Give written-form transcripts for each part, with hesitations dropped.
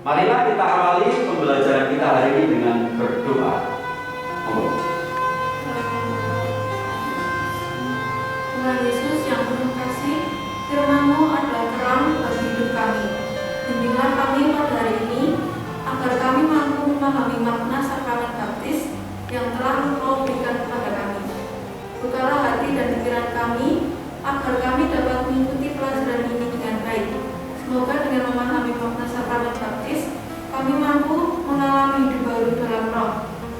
Marilah kita awali pembelajaran kita hari ini dengan berdoa. Tuhan Yesus yang penuh kasih, firman-Mu adalah terang bagi hidup kami. Bimbinglah kami pada hari ini, agar kami mampu memahami makna sakramen baptis yang telah Engkau berikan kepada kami. Bukalah hati dan pikiran kami, agar kami dapat mengikuti pelajaran ini dengan baik. Semoga dengan memahami makna sakramen baptis, kami mampu mengalami hidup baru dalam Roh.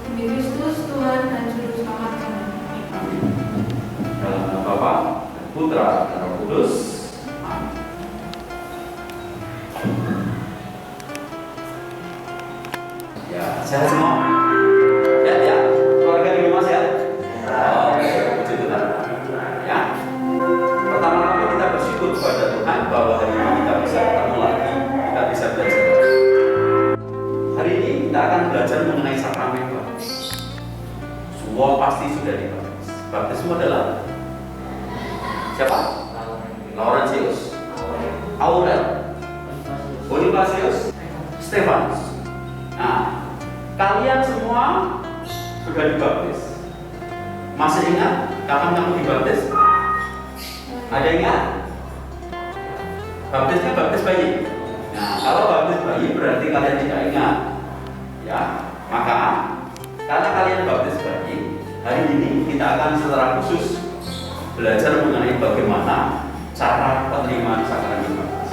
Demi Kristus, Tuhan dan Juru Selamat kami. Amin. Dalam nama Bapa, Putra, dan Roh Kudus. Amin. Ya, sehat semua? Sehat ya? Keluarga di rumah sehat? Oke, puji Tuhan. Ya. Pertama-tama kita bersyukur kepada Tuhan bahwa hari ini kita bisa ketemu lagi, kita bisa belajar. Hari ini kita akan belajar mengenai sakramen baptis. Semua pasti sudah dibaptis. Baptismu adalah siapa? Laurentius, Aurel, Bonifasius, Stefanus. Nah, kalian semua sudah dibaptis. Masih ingat kapan kamu dibaptis? Ada ingat? Baptisnya baptis bayi. Nah, kalau baptis bayi berarti kalian tidak ingat. Ya, maka karena kalian baptis bayi, hari ini kita akan secara khusus belajar mengenai bagaimana cara penerimaan sakramen baptis.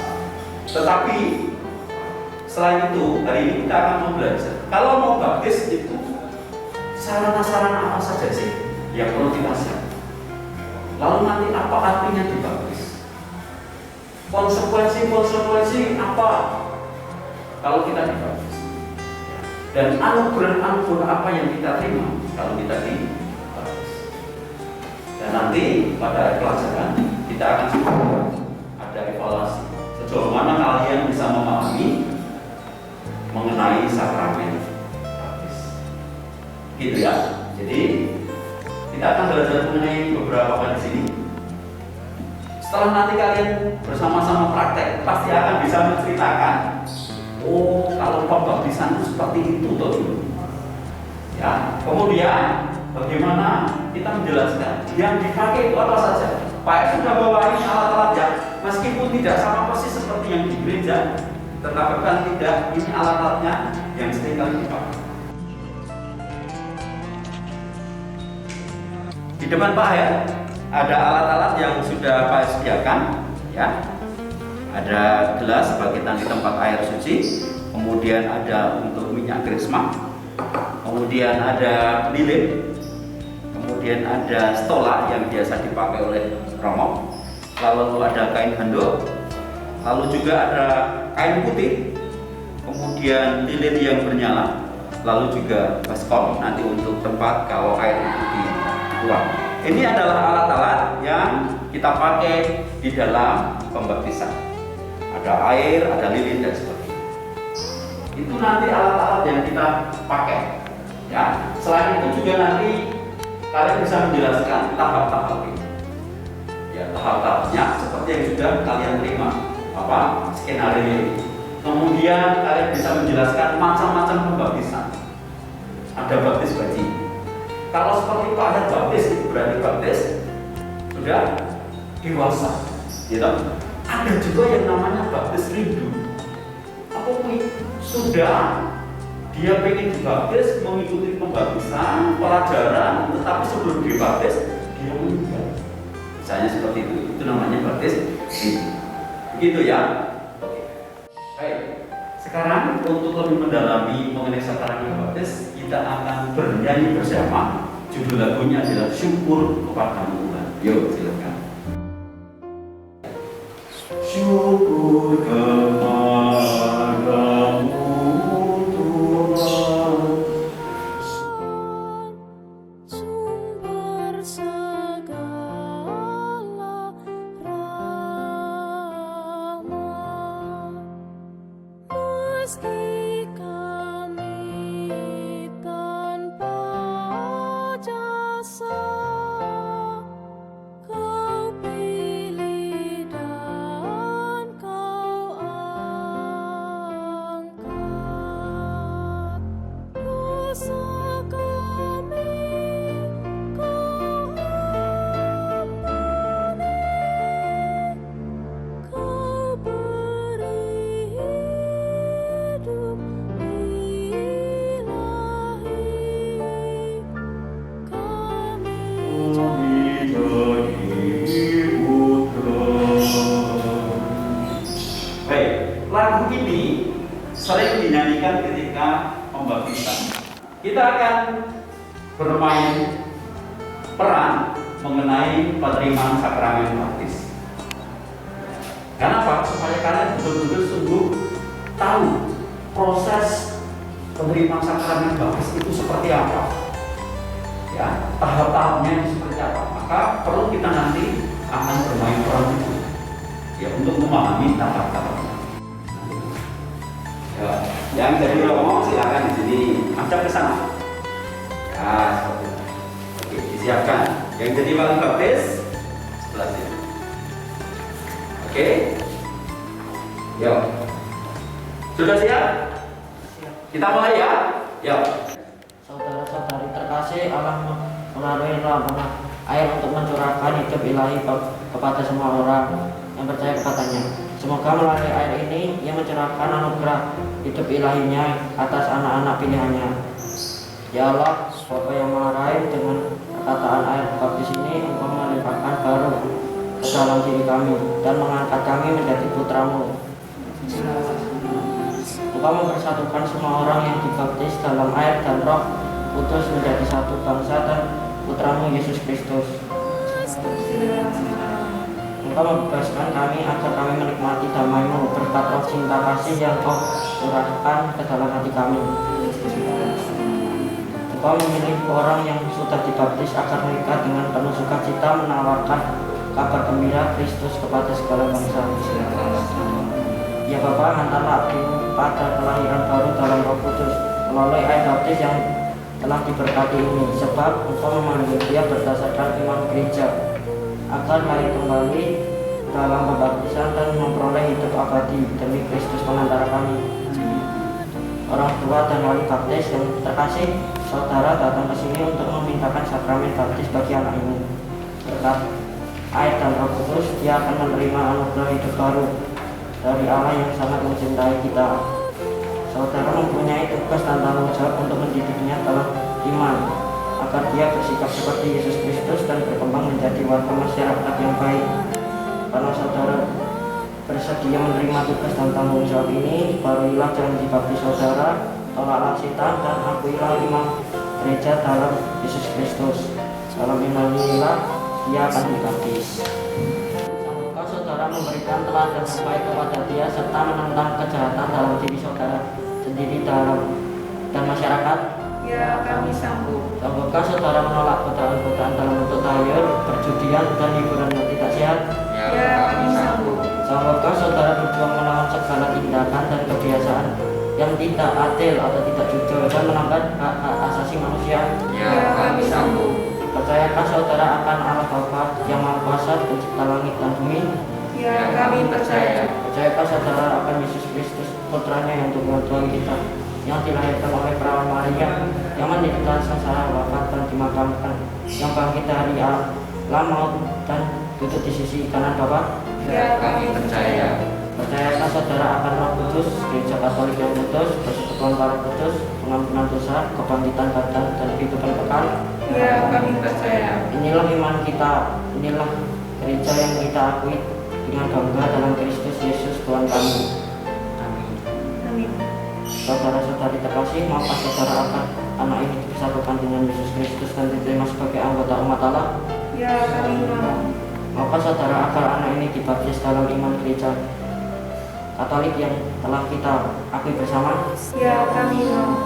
Tetapi selain itu, hari ini kita akan mau belajar kalau mau baptis itu sarana-sarana apa saja sih yang perlu kita siapkan. Lalu nanti apa artinya dibaptis? Konsekuensi apa kalau kita dibaptis? Dan anugerah apa yang kita terima kalau kita dibaptis? Dan nanti pada pelajaran kita akan ada evaluasi sejauh mana kalian bisa memahami mengenai sakramen baptis. Gitu ya. Jadi kita akan belajar mengenai beberapa hal di sini. Setelah nanti kalian bersama-sama praktek, pasti akan bisa menceritakan, oh kalau pembaptisan itu seperti itu tuh. Ya, kemudian bagaimana kita menjelaskan yang dipakai itu apa saja. Pak sudah bawain alat-alatnya, meskipun tidak sama persis seperti yang di gereja, tetapi kan tidak, ini alat-alatnya yang sering kali dipakai. Di depan Pak ya, ada alat-alat yang sudah Pak sediakan, ya. Ada gelas sebagai tanda tempat air suci, kemudian ada untuk minyak krisma, kemudian ada lilin, kemudian ada stola yang biasa dipakai oleh romo, lalu ada kain handuk, lalu juga ada kain putih, kemudian lilin yang bernyala, lalu juga baskom nanti untuk tempat kalau air itu dibuang. Ini adalah alat-alat yang kita pakai di dalam pembaptisan. Ada air, ada lilin dan sebagainya. Itu nanti alat-alat yang kita pakai. Ya, selain itu juga nanti kalian bisa menjelaskan tahap-tahap ini. Ya, tahap-tahapnya seperti yang sudah kalian terima. Apa skenario ini. Kemudian kalian bisa menjelaskan macam-macam pembaptisan. Ada baptis bayi. Kalau seperti pada baptis itu berarti baptis sudah dewasa. Gitu. Ada juga yang namanya baptis rindu. Apa ini? Sudah dia pengen dibaptis, mengikuti pembaptisan, pelajaran, tetapi sebelum dibaptis dia meninggal. Misalnya seperti itu namanya baptis rindu. Begitu ya. Oke. Baik. Sekarang untuk lebih mendalami mengenai sakramen baptis, kita akan bernyanyi bersama Judul lagunya adalah Syukur Kepadamu Tuhan. Yuk silakan. Syukur kepadamu Tuhan, sumber segala rahmat. Meski kami tanpa jasa, Kau pilih dan Kau angkat. Dosa kami Kau ampuni, Kau beri hidup ilahi. Kami jadi putra. Baik, lagu ini sering dinyanyikan ketika pembaptisan. Kita akan bermain peran mengenai penerimaan sakramen baptis. Kenapa? Supaya kalian betul-betul sungguh tahu proses penerimaan sakramen baptis itu seperti apa, ya, tahap-tahapnya itu seperti apa. Maka perlu kita nanti akan bermain peran itu, ya, untuk memahami tahap-tahapnya. Ya, yang jadi ngomong silakan di sini, macam ke sana. Ya, seperti itu. Oke, disiapkan. Yang jadi wali baptis sebelah sini. Oke. Yuk. Sudah siap? Kita mulai ya. Yuk. Saudara-saudari terkasih, Allah melalui lambang air untuk mencurahkan hidup ilahi kepada semua orang yang percaya kepadanya. Semoga melalui air ini Ia mencurahkan anugerah hidup ilahinya atas anak-anak pilihannya. Ya Allah, Bapa yang Maha Rahim, dengan perkataan air baptis ini Engkau melimpahkan baru ke dalam diri kami dan mengangkat kami menjadi putra-Mu. Engkau mempersatukan semua orang yang dibaptis dalam air dan Roh Kudus menjadi satu bangsa dan putra-Mu Yesus Kristus. Engkau membebaskan kami agar kami menikmati damai-Mu berkat roh cinta kasih yang Kau curahkan ke dalam hati kami. Engkau memilih orang yang sudah dibaptis agar mereka dengan penuh sukacita menawarkan kabar gembira Kristus kepada segala bangsa. Ya Bapa, hantarlah aku pada kelahiran baru dalam Roh Kudus melalui air baptis yang telah diberkati ini, sebab Engkau memanggil dia berdasarkan iman gereja agar mari kembali dalam pembaptisan dan memperoleh hidup abadi demi Kristus pengantara kami. Orang tua dan wali baptis yang terkasih, saudara datang ke sini untuk memintakan sakramen baptis bagi anak ini. Berkat air dan Roh Kudus, dia akan menerima anugerah hidup baru dari Allah yang sangat mencintai kita. Saudara mempunyai tugas dan tanggung jawab untuk mendidiknya dalam iman, agar dia bersikap seperti Yesus Kristus dan berkembang menjadi warga masyarakat yang baik. Karena saudara bersedia menerima tugas dan tanggung jawab ini, baruilah janji baptis saudara, tolaklah setan dan akuilah iman gereja dalam Yesus Kristus. Dalam iman inilah dia akan dibaptis. Semoga saudara memberikan teladan yang baik kepada dia serta menentang kejahatan dalam diri saudara sendiri dan masyarakat. Ya, kami sanggup. Semoga saudara menolak godaan-godaan dalam bentuk tahayul, perjudian, dan hiburan yang tidak sehat. Ya, kami sanggup. Semoga saudara berjuang melawan segala tindakan dan kebiasaan yang tidak adil atau tidak jujur dan melanggar hak-hak asasi manusia. Ya, kami sanggup. Percayakah saudara akan Allah Bapa yang Maha Kuasa, Pencipta langit dan bumi? Ya, kami percaya. Percayakah saudara akan Yesus Kristus, Putranya yang Tuhan kita, yang dilahirkan oleh perawan Maria, yang menderita sengsara, wafat dan dimakamkan, yang bangkit dari alam maut dan duduk di sisi kanan Bapa? Ya, kami percaya. Percayakah saudara akan Roh Kudus, Gereja Katolik yang kudus, persekutuan para kudus, pengampunan dosa, kebangkitan badan dan kehidupan kekal? Ya, kami percaya. Inilah iman kita, inilah gereja yang kita akui dengan bangga dalam Kristus Yesus Tuhan kami. Amin. Saudara-saudari terkasih, maukah saudara anak ini dipersatukan dengan Yesus Kristus dan diterima sebagai anggota umat Allah? Ya, kami mau. Maukah saudara agar anak ini dibaptis dalam iman gereja Katolik yang telah kita akui bersama? Ya, kami mau.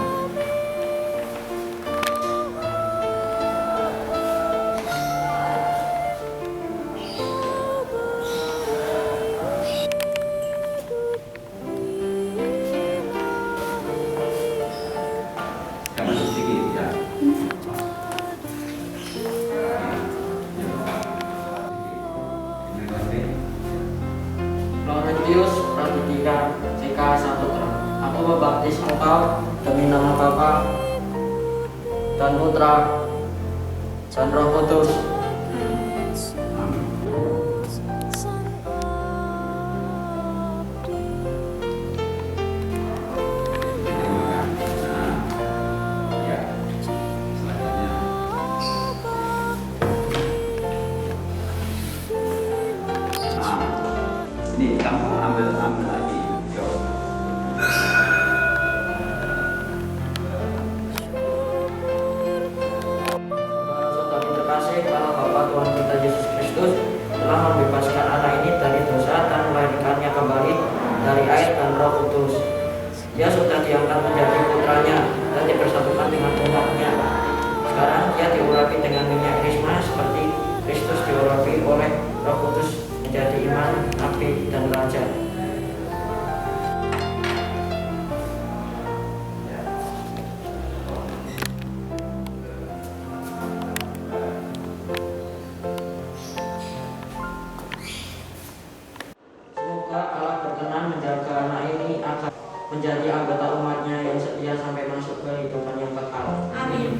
Jangan sedikit ya. Laurentius Praditya CK Saputra. Aku membaptis engkau demi nama Bapa dan Putra dan Roh Kudus. Amin. Sang Abdi. Nah, ya. Selanjutnya. Nah, ini kamu ambil lagi. Yo. Saudara terkasih, Allah Bapa Tuhan kita Yesus Kristus telah membebaskan anak ini dari dosa dan melahirkannya kembali dari air dan Roh Kudus. Dia sudah diangkat menjadi putranya dan dipersatukan dengan umatnya. Sekarang dia diurapi dengan minyak krisma seperti Kristus diurapi oleh Roh Kudus menjadi iman, nabi, dan raja. Semoga Allah berkenan menjaga anak ini agar menjadi anggota umatnya yang setia sampai masuk ke kehidupan yang kekal. Amin.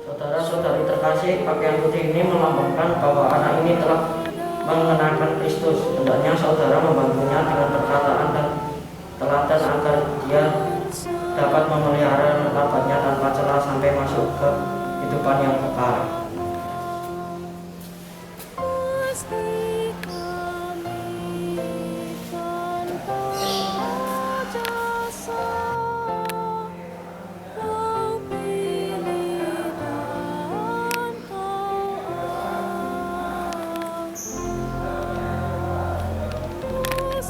Saudara-saudari terkasih, pakaian putih ini melambangkan bahwa anak ini telah mengenalkan Kristus. Hendaknya saudara membantunya dengan perkataan dan teladan agar dia dapat memelihara martabatnya tanpa celah sampai masuk ke kehidupan yang kekal. Gusti kami tanpa jasa, Kau pilih dan Kau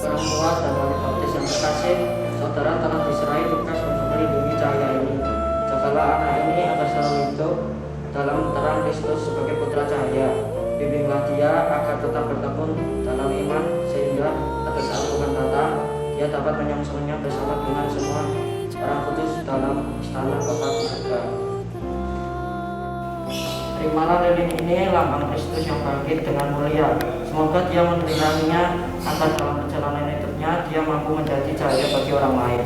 Orang tua dan wali baptis yang terkasih, saudara telah diserai tugas untuk melindungi cahaya ini. Jagalah anak ini agar selalu hidup dalam terang Kristus sebagai putra cahaya. Bimbinglah dia agar tetap bertekun dalam iman sehingga pada saat Tuhan datang dia dapat menyongsongnya bersama dengan semua orang kudus dalam istana kota di surga. Terimalah lilin ini lambang Kristus yang bangkit dengan mulia. Semoga dia menerimanya agar dalam perjalanan hidupnya dia mampu menjadi cahaya bagi orang lain.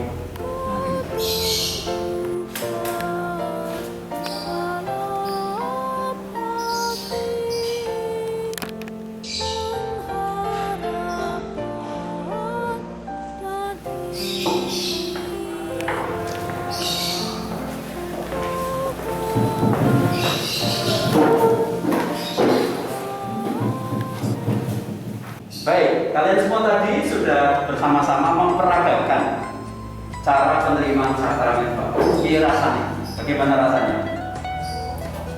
Baik, kalian semua tadi sudah bersama-sama memperagakan cara penerimaan sakramen Bapak. Ini rasanya, bagaimana rasanya?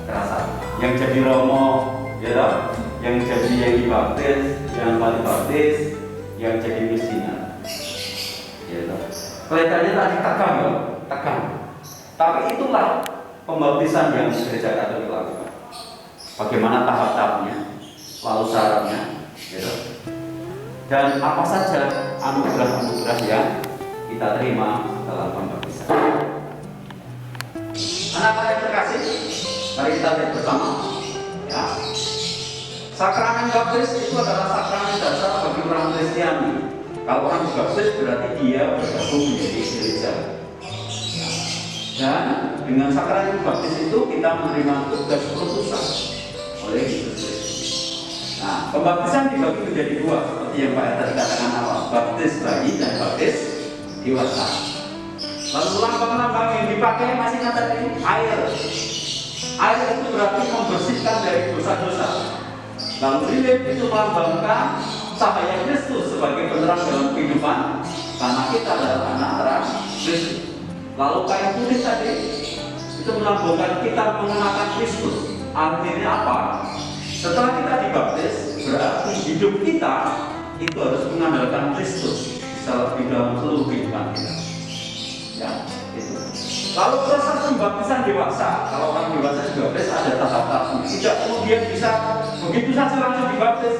Terasa. Yang jadi romo, ya toh? Yang jadi yang dibaptis, yang wali baptis, yang jadi misinan, ya toh? Kelihatannya tadi tegang, ya? Tegang. Tapi itulah pembaptisan yang gereja Katolik lakukan. Bagaimana tahap-tahapnya, lalu syaratnya, ya toh? Dan apa saja anugerah-anugerah yang kita terima dalam pembaptisan. Anak-anak yang terkasih, mari kita lihat bersama. Ya. Sakramen baptis itu adalah sakramen dasar bagi orang Kristiani. Kalau orang baptis berarti dia bergabung menjadi gereja. Dan dengan sakramen baptis itu kita menerima tugas perutusan oleh Yesus Kristus. Nah, pembaptisan dibagi menjadi dua, seperti yang Pak tadi katakan awal, baptis bayi dan baptis dewasa. Lalu lambang-lambang yang dipakai masih tadi air. Air itu berarti membersihkan dari dosa-dosa. Lalu lilin itu melambangkan cahaya Kristus sebagai penerang dalam kehidupan, karena kita adalah anak terang Kristus. Lalu kain putih tadi itu melambangkan kita mengenakan Kristus. Artinya apa? Setelah kita dibaptis, berarti hidup kita itu harus mengandalkan Kristus di dalam seluruh kehidupan kita. Ya, itu. Lalu proses pembaptisan dewasa, kalau orang dewasa dibaptis ada tahap-tahapnya. Tidak kemudian bisa begitu saja langsung dibaptis.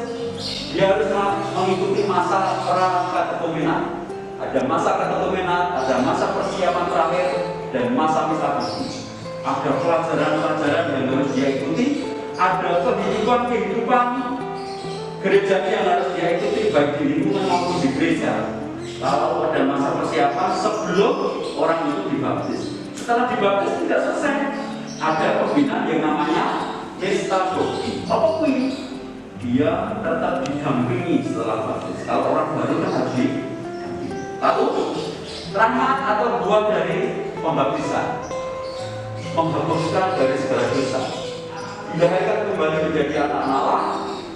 Dia harus mengikuti masa pra-katekumenan. Ada masa katekumenan, ada masa persiapan terakhir, dan masa misa bukti. Ada pelajaran-pelajaran yang harus dia ikuti. Ada kehidupan gereja yang harus dia ikuti baik di lingkungan maupun di gereja. Lalu ada masa persiapan sebelum orang itu dibaptis. Setelah dibaptis tidak selesai, ada pembinaan yang namanya misa bukti. Apa ini? Dia tetap didampingi setelah baptis. Kalau orang baru kan harus didampingi. Lalu rahmat atau buah dari pembaptisan, menghapuskan dari segala dosa, dilahirkan kembali menjadi anak Allah,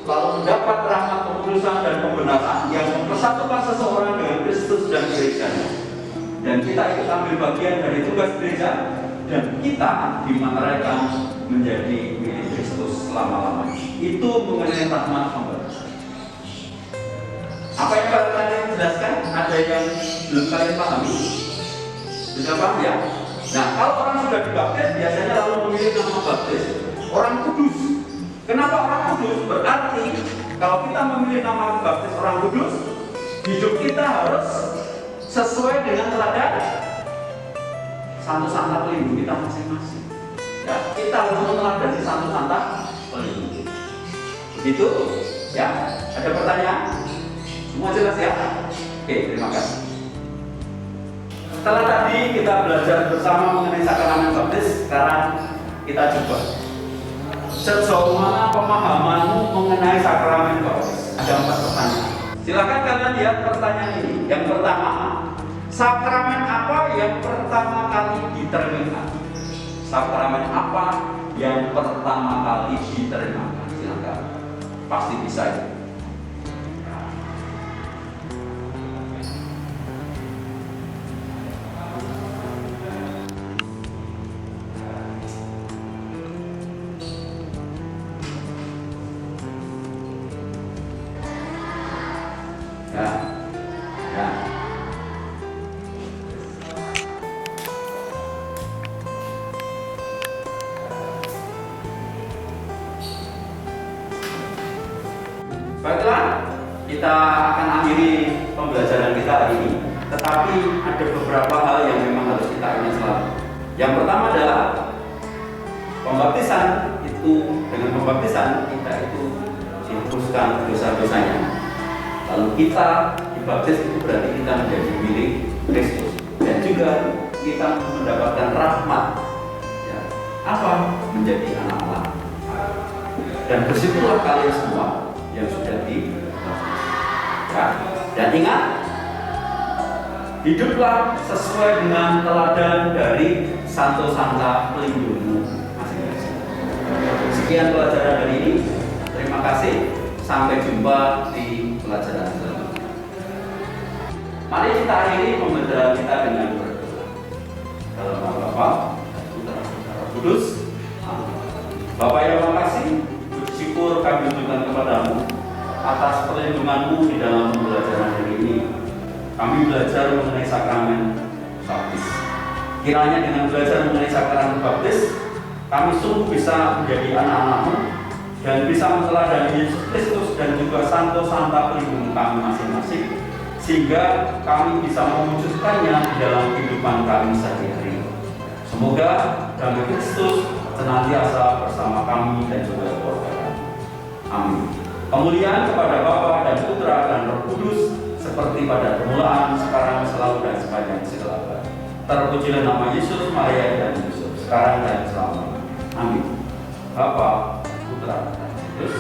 lalu mendapat rahmat keputusan dan pembenaran yang mempersatukan seseorang dengan Kristus dan gerejanya. Dan kita ikut ambil bagian dari tugas gereja, dan kita dimeteraikan menjadi milik Kristus selama-lamanya. Itu mengenai rahmat pembaptisan. Apa yang kalian jelaskan? Ada yang belum kalian pahami? Sudah paham ya? Nah, kalau orang sudah dibaptis, biasanya lalu memilih nama baptis orang kudus. Kenapa orang kudus? Berarti kalau kita memilih nama baptis orang kudus, hidup kita harus sesuai dengan teladan Santo Santa pelindung kita masing-masing. Ya, kita harus meneladani Santo Santa pelindung kita. Begitu? Ya, ada pertanyaan? Semua jelas ya? Oke, terima kasih. Setelah tadi kita belajar bersama mengenai sakramen baptis, sekarang kita coba sejauh mana pemahamanmu mengenai sakramen baptis. Ada 4 pertanyaan. Silakan kalian lihat pertanyaan ini. Yang pertama, sakramen apa yang pertama kali diterima? Sakramen apa yang pertama kali diterima? Silakan. Pasti bisa ya. Baiklah, kita akan akhiri pembelajaran kita hari ini. Tetapi ada beberapa hal yang memang harus kita ingat selalu. Yang pertama adalah pembaptisan itu, dengan pembaptisan kita itu dihapuskan dosa-dosanya. Lalu kita dibaptis itu berarti kita menjadi milik Kristus, dan juga kita mendapatkan rahmat. Ya, apa? Menjadi anak Allah. Dan bersyukurlah kalian semua yang sudah dibaptis. Ya. Dan ingat, hiduplah sesuai dengan teladan dari Santo Santa pelindungmu masing-masing. Sekian pelajaran hari ini. Terima kasih. Sampai jumpa di pelajaran selanjutnya. Mari kita akhiri pembelajaran kita dengan berdoa. Dalam nama Bapa, Putra, dan Roh Kudus. Amin. Bapa yang makasih, puji syukur kami tunjukkan kepadamu atas perlindunganmu di dalam pembelajaran hari ini. Kami belajar mengenai sakramen baptis. Kiranya dengan belajar mengenai sakramen baptis, kami sungguh bisa menjadi anak-anakmu dan bisa meneladani Yesus Kristus dan juga Santo Santa pelindung kami masing-masing, sehingga kami bisa mewujudkannya di dalam kehidupan kami sehari-hari. Semoga damai Kristus senantiasa bersama kami dan juga keluarga kami. Amin. Kemuliaan kepada Bapa dan Putra dan Roh Kudus, seperti pada permulaan, sekarang, selalu, dan sepanjang segala abad. Terpujilah nama Yesus, Maria, dan Yusuf, sekarang dan selamanya. Amin. Bapa, Putra, dan Yesus.